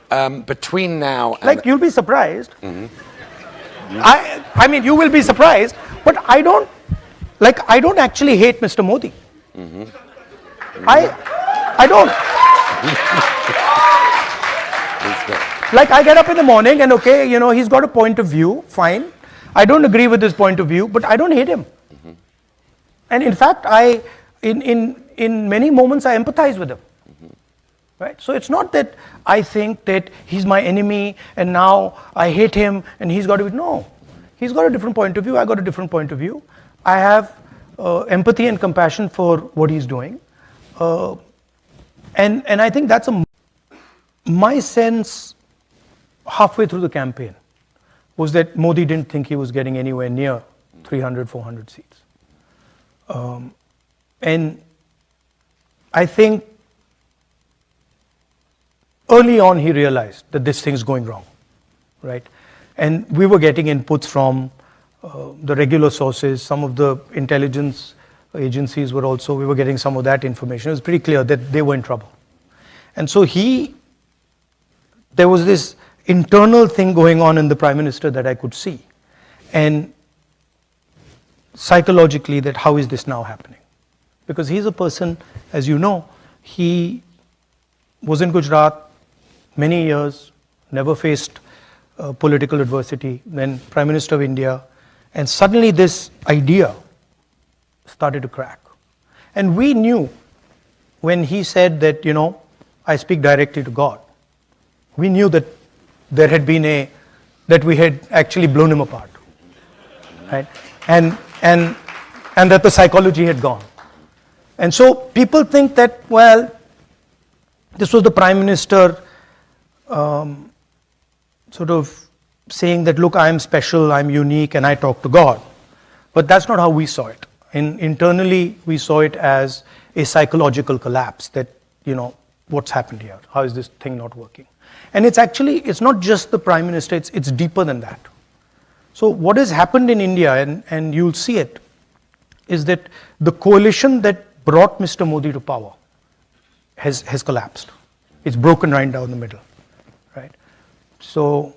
Between now and... Like, you'll be surprised. I mean, you will be surprised, but I don't actually hate Mr. Modi. I don't. Like, I get up in the morning and, okay, you know, he's got a point of view, fine. I don't agree with his point of view, but I don't hate him. And in fact, in many moments, I empathize with him. Right? So it's not that I think that he's my enemy and now I hate him and he's got to be, no. He's got a different point of view, I got a different point of view. I have empathy and compassion for what he's doing. And I think that's my sense halfway through the campaign was that Modi didn't think he was getting anywhere near 300, 400 seats. And I think early on he realized that this thing's going wrong, right? And we were getting inputs from the regular sources, some of the intelligence agencies we were getting some of that information. It was pretty clear that they were in trouble. And so there was this internal thing going on in the Prime Minister that I could see. And psychologically, that how is this now happening? Because he's a person, as you know, he was in Gujarat many years, never faced political adversity, then Prime Minister of India, and suddenly this idea started to crack. And we knew when he said that, you know, I speak directly to God, we knew that there had been that we had actually blown him apart, right? And that the psychology had gone. And so people think that, well, this was the Prime Minister sort of saying that, look, I'm special, I'm unique, and I talk to God. But that's not how we saw it. Internally, we saw it as a psychological collapse that, you know, what's happened here? How is this thing not working? And it's not just the Prime Minister, it's deeper than that. So what has happened in India, and you'll see it, is that the coalition that brought Mr. Modi to power has collapsed. It's broken right down the middle, right? So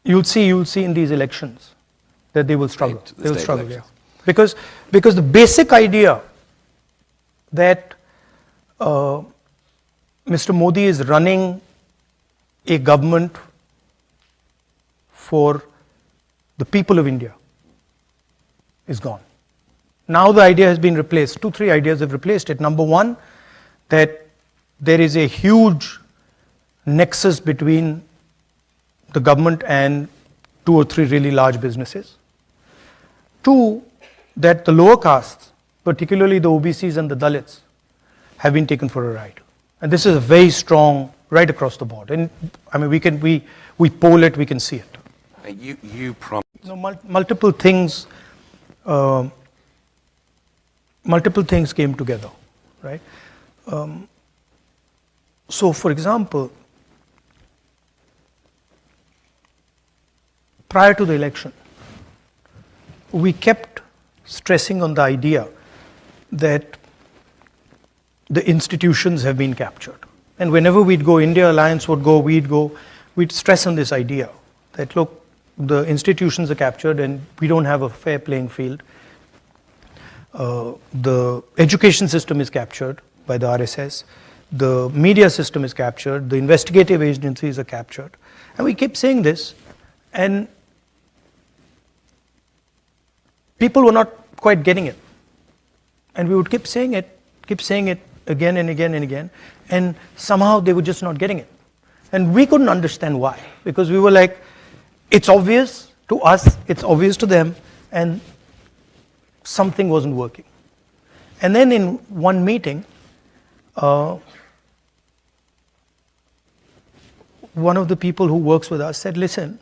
you'll see in these elections that they will struggle. They will struggle, yeah. Because the basic idea that Mr. Modi is running a government for the people of India is gone. Now the idea has been replaced. 2-3 ideas have replaced it. Number one, that there is a huge nexus between the government and 2 or 3 really large businesses. 2, that the lower castes, particularly the OBCs and the Dalits, have been taken for a ride. And this is a very strong, right across the board. And I mean, we poll it, we can see it. You promised. Multiple things came together, right? So, for example, prior to the election, we kept stressing on the idea that the institutions have been captured. And whenever we'd go, India Alliance would go, we'd stress on this idea that, look, the institutions are captured and we don't have a fair playing field. The education system is captured by the RSS. The media system is captured. The investigative agencies are captured. And we keep saying this, and people were not quite getting it. And we would keep saying it again and again and again, and somehow they were just not getting it. And we couldn't understand why, because we were like, it's obvious to us, it's obvious to them, and something wasn't working. And then in one meeting, one of the people who works with us said, listen,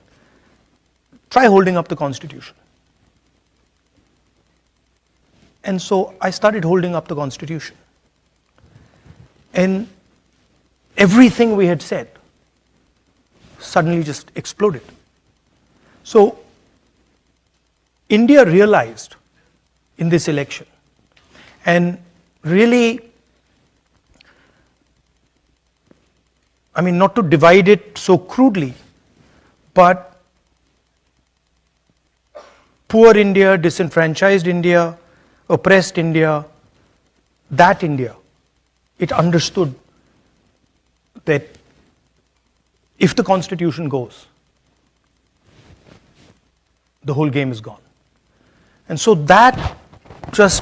try holding up the Constitution. And so I started holding up the Constitution. And everything we had said suddenly just exploded. So India realized in this election and really I mean, not to divide it so crudely, but poor India, disenfranchised India, oppressed India, that India, it understood that if the constitution goes, the whole game is gone. And so that was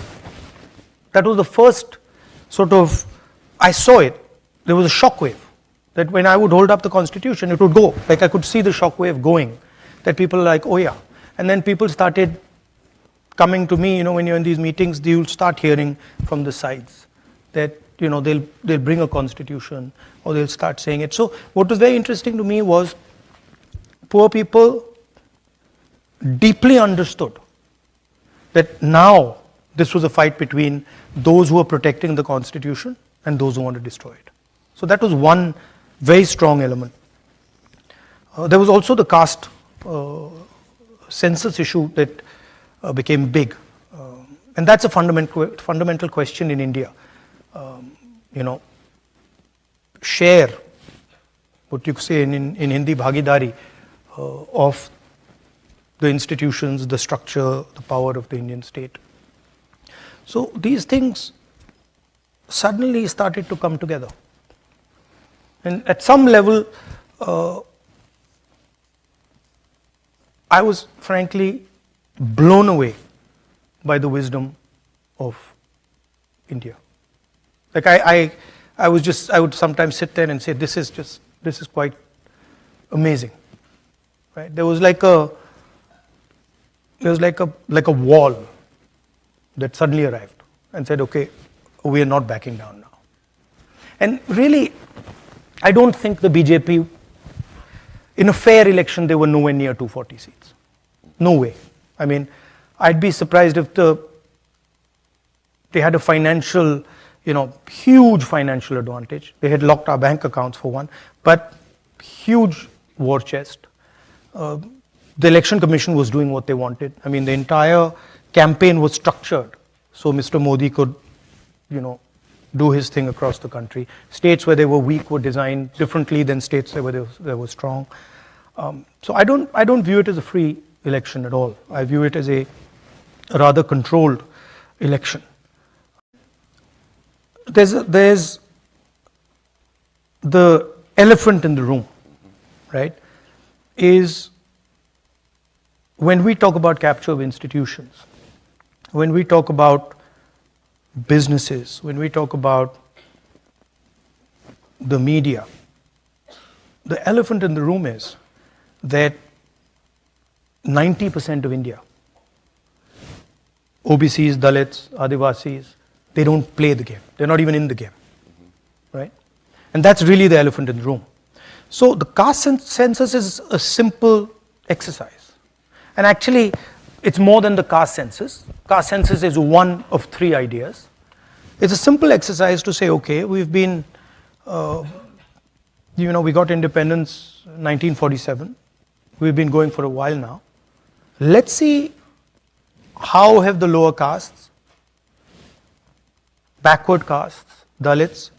the first sort of, I saw it, there was a shockwave, that when I would hold up the constitution, it would go, like I could see the shockwave going, that people are like, oh yeah. And then people started coming to me, when you're in these meetings, you'll start hearing from the sides that, they'll bring a constitution, or they'll start saying it. So what was very interesting to me was poor people deeply understood that now this was a fight between those who are protecting the constitution and those who want to destroy it. So that was one very strong element. There was also the caste census issue that became big. And that's a fundamental question in India. Share, what you say in Hindi, bhagidari, of the institutions, the structure, the power of the Indian state. So these things suddenly started to come together. And at some level, I was frankly blown away by the wisdom of India. Like I would sometimes sit there and say, this is quite amazing, right? There was like a wall that suddenly arrived and said, okay, we are not backing down now. And really, I don't think the BJP, in a fair election, they were nowhere near 240 seats. No way. I mean, I'd be surprised if they had a financial, huge financial advantage. They had locked our bank accounts for one, but huge war chest. The election commission was doing what they wanted. I mean, the entire campaign was structured so Mr. Modi could, do his thing across the country. States where they were weak were designed differently than states where they were strong. So I don't view it as a free election at all. I view it as a rather controlled election. There's the elephant in the room, right? Is when we talk about capture of institutions, when we talk about businesses, when we talk about the media, the elephant in the room is that 90% of India, OBCs, Dalits, Adivasis, they don't play the game. They're not even in the game, right? And that's really the elephant in the room. So the caste census is a simple exercise. And actually, it's more than the caste census. Caste census is one of three ideas. It's a simple exercise to say, okay, we've been, we got independence 1947. We've been going for a while now. Let's see how have the lower castes, backward castes, Dalits,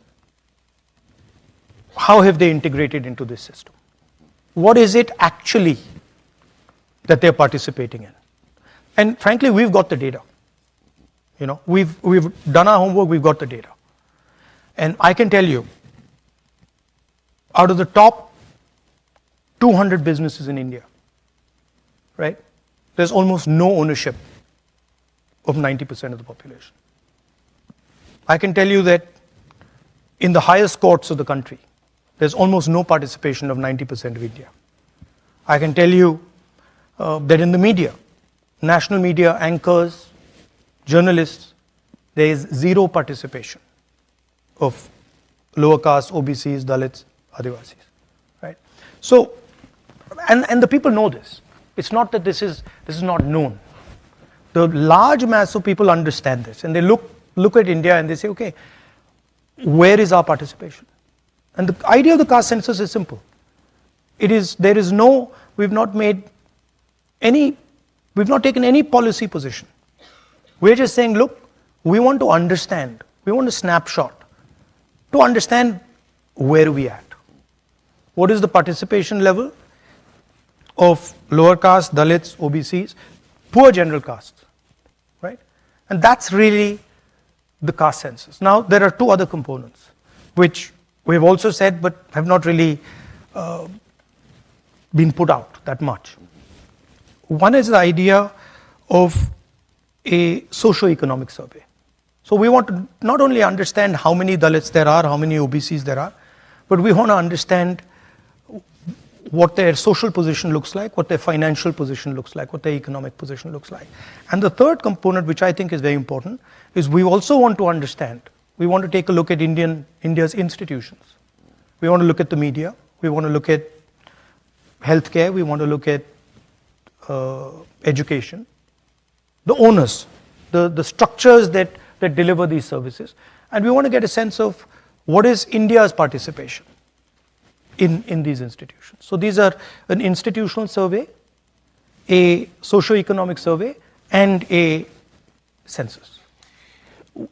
how have they integrated into this system? What is it actually that they're participating in? And frankly, we've got the data. We've done our homework, we've got the data. And I can tell you, out of the top 200 businesses in India, right, there's almost no ownership of 90% of the population. I can tell you that in the highest courts of the country, there's almost no participation of 90% of India. I can tell you that in the media, national media, anchors, journalists, there is zero participation of lower caste, OBCs, Dalits, Adivasis, right? So, and the people know this. It's not that this is not known. The large mass of people understand this, and they look at India and they say, okay, where is our participation? And the idea of the caste census is simple. We've not taken any policy position. We're just saying, look, we want to understand, we want a snapshot to understand where we at. what is the participation level of lower caste, Dalits, OBCs, poor general castes, right? And that's really the caste census. Now, there are two other components, which we have also said, but have not really been put out that much. One is the idea of a socio-economic survey. So we want to not only understand how many Dalits there are, how many OBCs there are, but we want to understand what their social position looks like, what their financial position looks like, what their economic position looks like. And the third component, which I think is very important, is we also want to understand, we want to take a look at India's institutions. We want to look at the media, we want to look at healthcare, we want to look at education, the owners, the structures that deliver these services. And we want to get a sense of what is India's participation in these institutions. So these are an institutional survey, a socio-economic survey, and a census.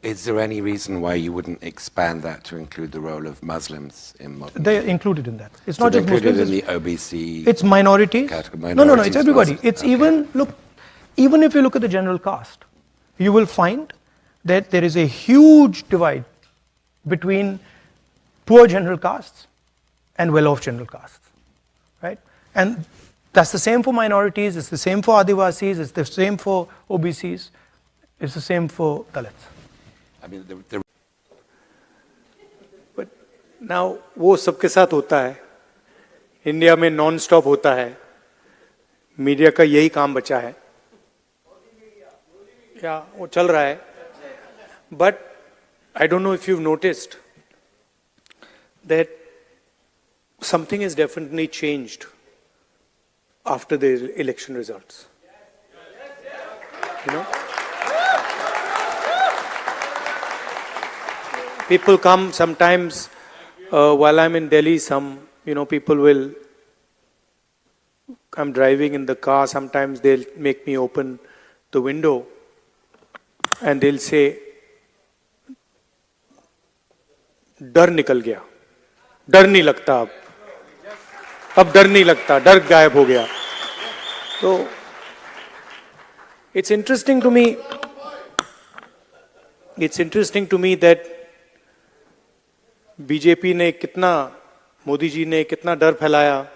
Is there any reason why you wouldn't expand that to include the role of Muslims in modern? They're included in that. It's So not they're just included Muslims. in the OBC. It's minorities. Category, No, it's everybody. Muslims. It's Okay. even if you look at the general caste, you will find that there is a huge divide between poor general castes and well-off general castes, right? And that's the same for minorities, it's the same for Adivasis, it's the same for OBCs, it's the same for Dalits. I mean, But now वो सबके साथ होता है, India में non stop होता है, media का यही काम बचा है, या वो चल रहा है. But I don't know if you've noticed that something has definitely changed after the election results. You know? People come sometimes while I'm in Delhi, people will, I'm driving in the car, sometimes they'll make me open the window and they'll say, डर निकल गया, डर नहीं लगता अब डर नहीं लगता, डर गायब हो गया. तो it's interesting to me that BJP ने कितना, मोदी जी ने कितना डर फैलाया,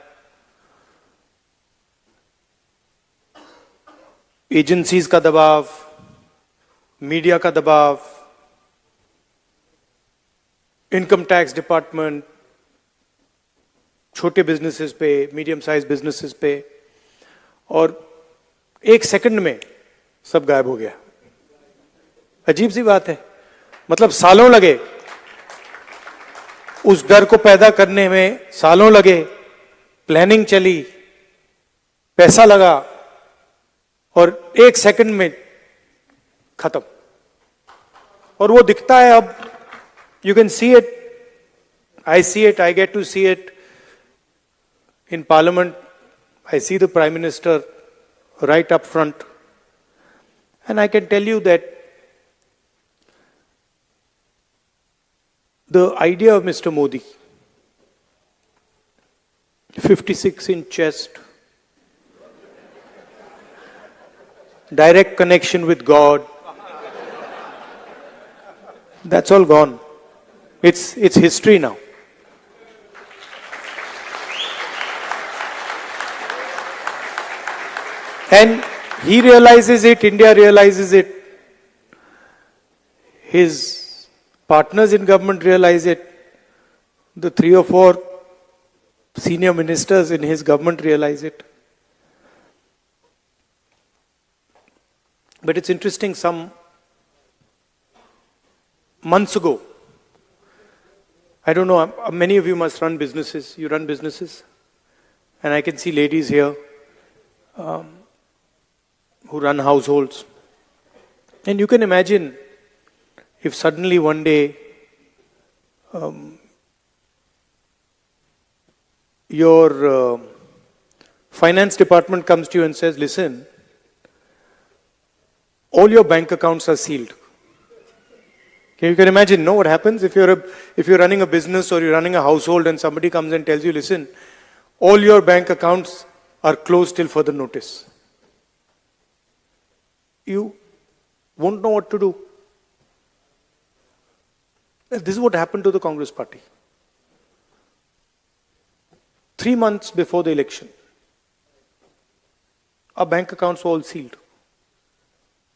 एजेंसीज का दबाव, मीडिया का दबाव, इनकम टैक्स डिपार्टमेंट, छोटे बिजनेसेस पे, मीडियम साइज बिजनेसेस पे, और एक सेकंड में सब गायब हो गया. अजीब सी बात है, मतलब सालों लगे उस डर को पैदा करने में, सालों लगे, प्लानिंग चली, पैसा लगा, और एक सेकंड में खत्म. और वो दिखता है अब. You can see it, I see it, I get to see it in Parliament. I see the Prime Minister right up front. And I can tell you that the idea of Mr. Modi, 56-inch chest, direct connection with God, that's all gone. It's history now. And he realizes it, India realizes it, his partners in government realize it, the 3 or 4 senior ministers in his government realize it. But it's interesting, some months ago, I don't know, many of you must run businesses. You run businesses? And I can see ladies here who run households. And you can imagine if suddenly one day your finance department comes to you and says, listen, all your bank accounts are sealed. You can imagine, no, what happens if you're running a business or you're running a household and somebody comes and tells you, listen, all your bank accounts are closed till further notice. You won't know what to do. This is what happened to the Congress party. 3 months before the election, our bank accounts were all sealed.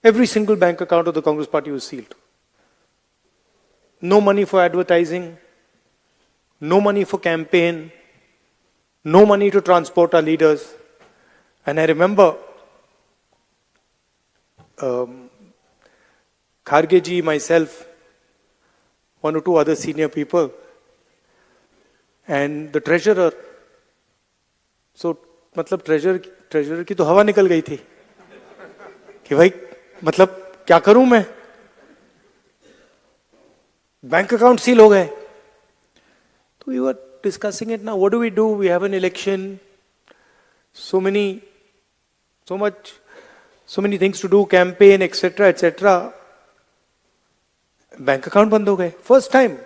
Every single bank account of the Congress party was sealed. No money for advertising, no money for campaign, no money to transport our leaders. And I remember Kharge ji, myself, one or two other senior people, and the treasurer. So, मतलब treasurer की तो हवा निकल गई थी कि भाई मतलब क्या करूं मैं, बैंक अकाउंट सील हो गए. तो we were discussing it now. What do? We have an election. So many things to do, campaign, etc., etc. Bank account बंद हो गए. First time,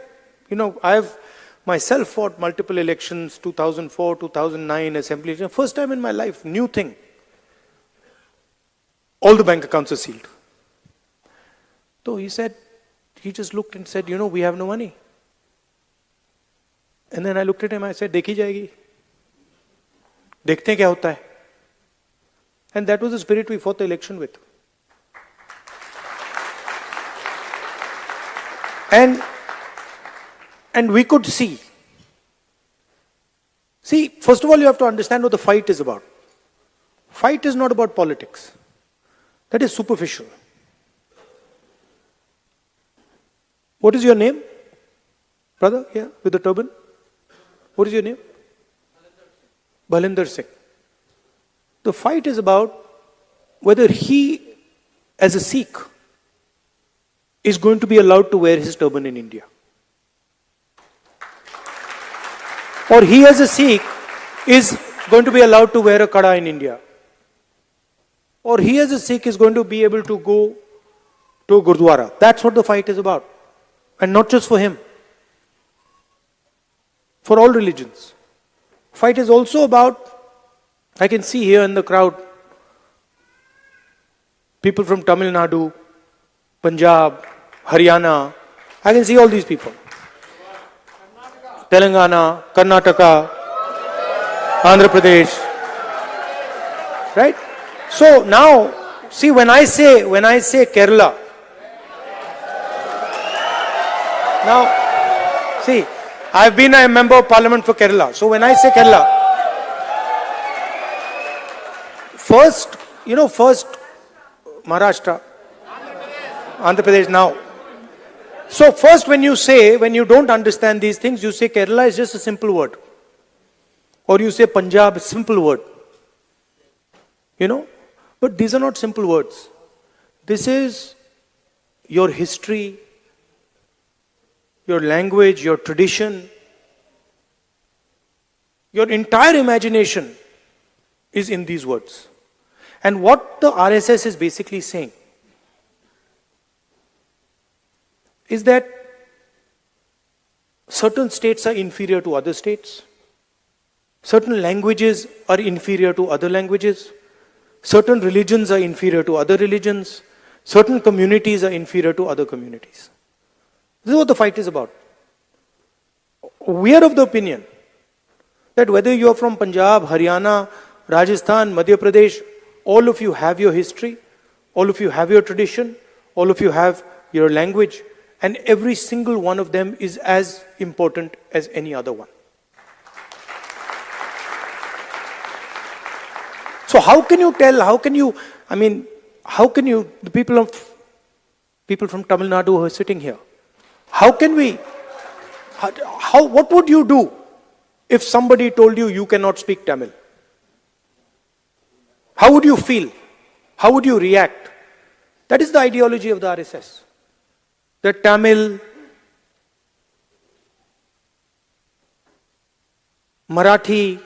I have myself fought multiple elections, 2004, 2009, assembly. First time in my life, new thing. All the bank accounts are sealed. So he just looked and said, we have no money. And then I looked at him, I said, देखी जाएगी. देखते हैं क्या होता है. And that was the spirit we fought the election with. And we could see. See, first of all, you have to understand what the fight is about. Fight is not about politics. That is superficial. What is your name? Brother, here, with the turban. What is your name? Balinder Singh. The fight is about whether he, as a Sikh, is going to be allowed to wear his turban in India. Or he, as a Sikh, is going to be allowed to wear a kada in India. Or he, as a Sikh, is going to be able to go to a Gurdwara. That's what the fight is about. And not just for him. For all religions. Fight is also about, I can see here in the crowd, people from Tamil Nadu, Punjab, Haryana. I can see all these people. Telangana, Karnataka, Andhra Pradesh. Right? So now, see, when I say Kerala, now, see, I've been a member of parliament for Kerala. So when I say Kerala, first Maharashtra, Andhra Pradesh now. So first when you don't understand these things, you say Kerala is just a simple word. Or you say Punjab, simple word. But these are not simple words. This is your history, your language, your tradition. Your entire imagination is in these words. And what the RSS is basically saying is that certain states are inferior to other states, certain languages are inferior to other languages, certain religions are inferior to other religions, certain communities are inferior to other communities. This is what the fight is about. We are of the opinion that whether you are from Punjab, Haryana, Rajasthan, Madhya Pradesh, all of you have your history, all of you have your tradition, all of you have your language, and every single one of them is as important as any other one. So how can you, the people from Tamil Nadu who are sitting here, what would you do if somebody told you cannot speak Tamil? How would you feel? How would you react? That is the ideology of the RSS. That Tamil, Marathi,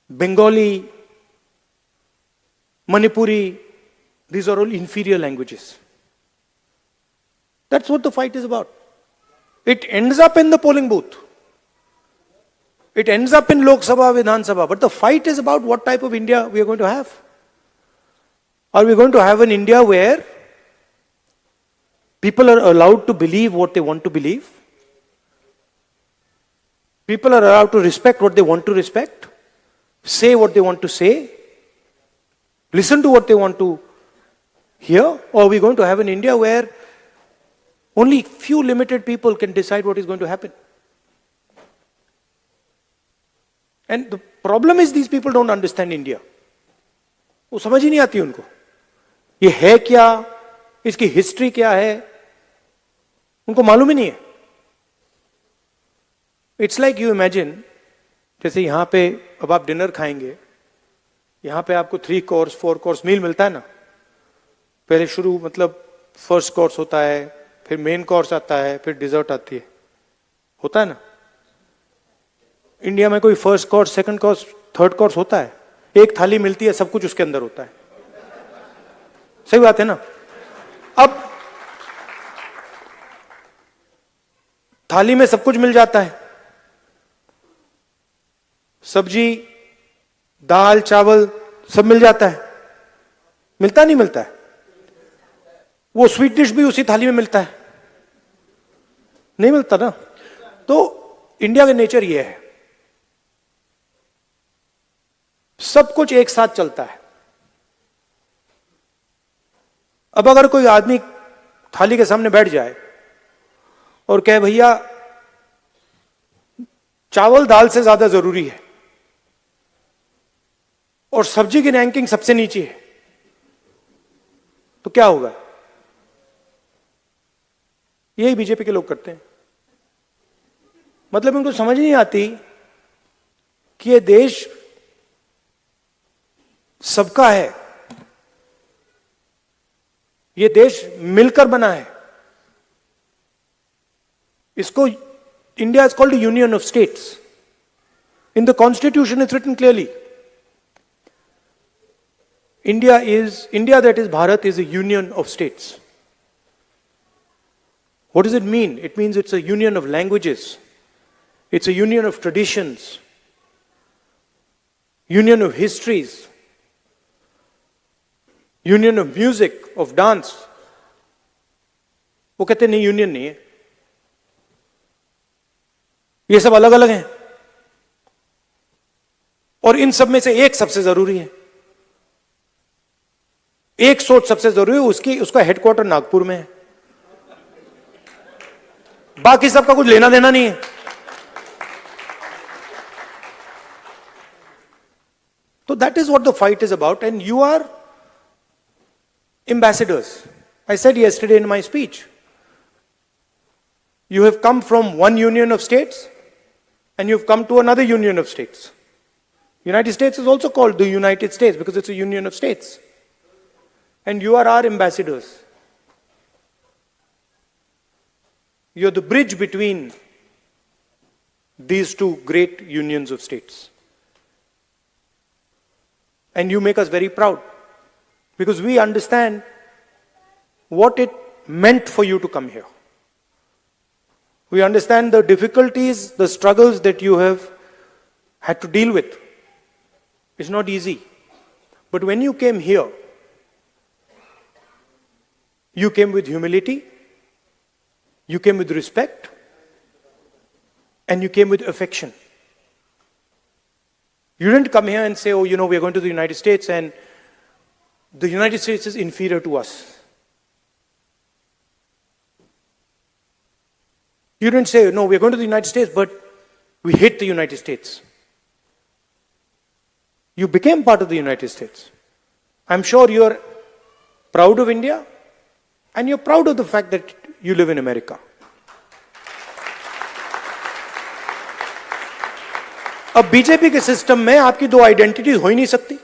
Bengali, Manipuri, these are all inferior languages. That's what the fight is about. It ends up in the polling booth. It ends up in Lok Sabha, Vidhan Sabha. But the fight is about what type of India we are going to have. Are we going to have an India where people are allowed to believe what they want to believe? People are allowed to respect what they want to respect, say what they want to say, listen to what they want to hear? Or are we going to have an India where only few limited people can decide what is going to happen? And the problem is these people don't understand India. वो समझ ही नहीं आती उनको ये है क्या, इसकी history क्या है, उनको मालूम ही नहीं है. इट्स लाइक यू इमेजिन, जैसे यहां पे अब आप डिनर खाएंगे, यहां पे आपको 3 कोर्स 4 कोर्स मील मिलता है ना. पहले शुरू मतलब फर्स्ट कोर्स होता है, फिर मेन कोर्स आता है, फिर डिजर्ट आती है, होता है ना. इंडिया में कोई first course, second course, third course होता है? एक थाली मिलती है, सब कुछ उसके अंदर होता है. सही बात है ना. अब थाली में सब कुछ मिल जाता है, सब्जी, दाल, चावल सब मिल जाता है. मिलता नहीं मिलता है? वो स्वीट डिश भी उसी थाली में मिलता है? नहीं मिलता ना. तो इंडिया का नेचर ये है, सब कुछ एक साथ चलता है. अब अगर कोई आदमी थाली के सामने बैठ जाए और कहे भैया चावल दाल से ज्यादा जरूरी है और सब्जी की रैंकिंग सबसे नीचे है, तो क्या होगा? यही बीजेपी के लोग करते हैं. मतलब उनको समझ नहीं आती कि ये देश सबका है, ये देश मिलकर बना है. इसको India is called union of states. In the constitution is written clearly, India that is Bharat is a union of states. What does it mean? It means it's a union of languages, it's a union of traditions, union of histories, union of music, of dance. वो कहते नहीं, union नहीं है, ये सब अलग अलग हैं. और इन सब में से एक सबसे जरूरी है, एक सोच सबसे जरूरी है, उसका हेडक्वार्टर नागपुर में है, बाकी सबका कुछ लेना देना नहीं है. So that is what the fight is about, and you are ambassadors. I said yesterday in my speech, you have come from one union of states and you've come to another union of states. United States is also called the United States because it's a union of states. And you are our ambassadors. You're the bridge between these two great unions of states. And you make us very proud because we understand what it meant for you to come here. We understand the difficulties, the struggles that you have had to deal with. It's not easy. But when you came here, you came with humility, you came with respect, and you came with affection. You didn't come here and say, oh, you know, we're going to the United States and the United States is inferior to us. You didn't say, no, we're going to the United States, but we hate the United States. You became part of the United States. I'm sure you're proud of India and you're proud of the fact that you live in America. अब BJP के system में आपकी दो identities हो ही नहीं सकती.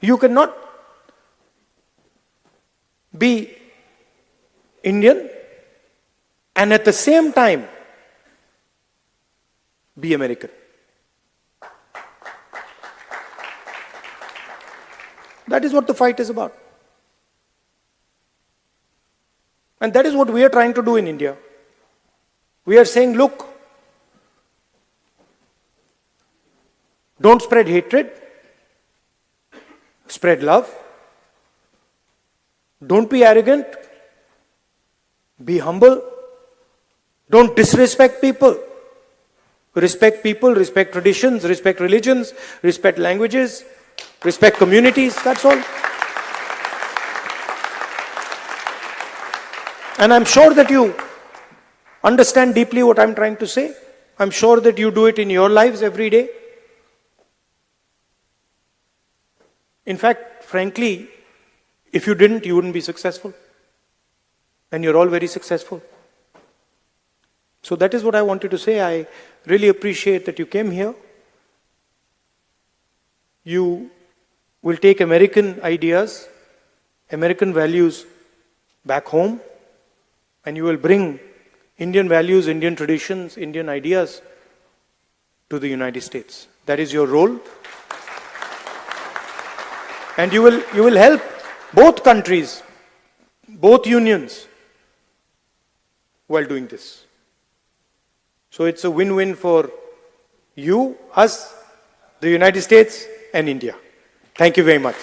You cannot be Indian and at the same time be American. That is what the fight is about. And that is what we are trying to do in India. We are saying, look, don't spread hatred, spread love. Don't be arrogant, be humble. Don't disrespect people. Respect people, respect traditions, respect religions, respect languages, respect communities, that's all. And I'm sure that you understand deeply what I'm trying to say. I'm sure that you do it in your lives every day. In fact, frankly, if you didn't, you wouldn't be successful. And you're all very successful. So that is what I wanted to say. I really appreciate that you came here. You will take American ideas, American values back home, and you will bring Indian values, Indian traditions, Indian ideas to the United States. That is your role. And you will help both countries, both unions, while doing this. So it's a win-win for you, us, the United States, and India. Thank you very much.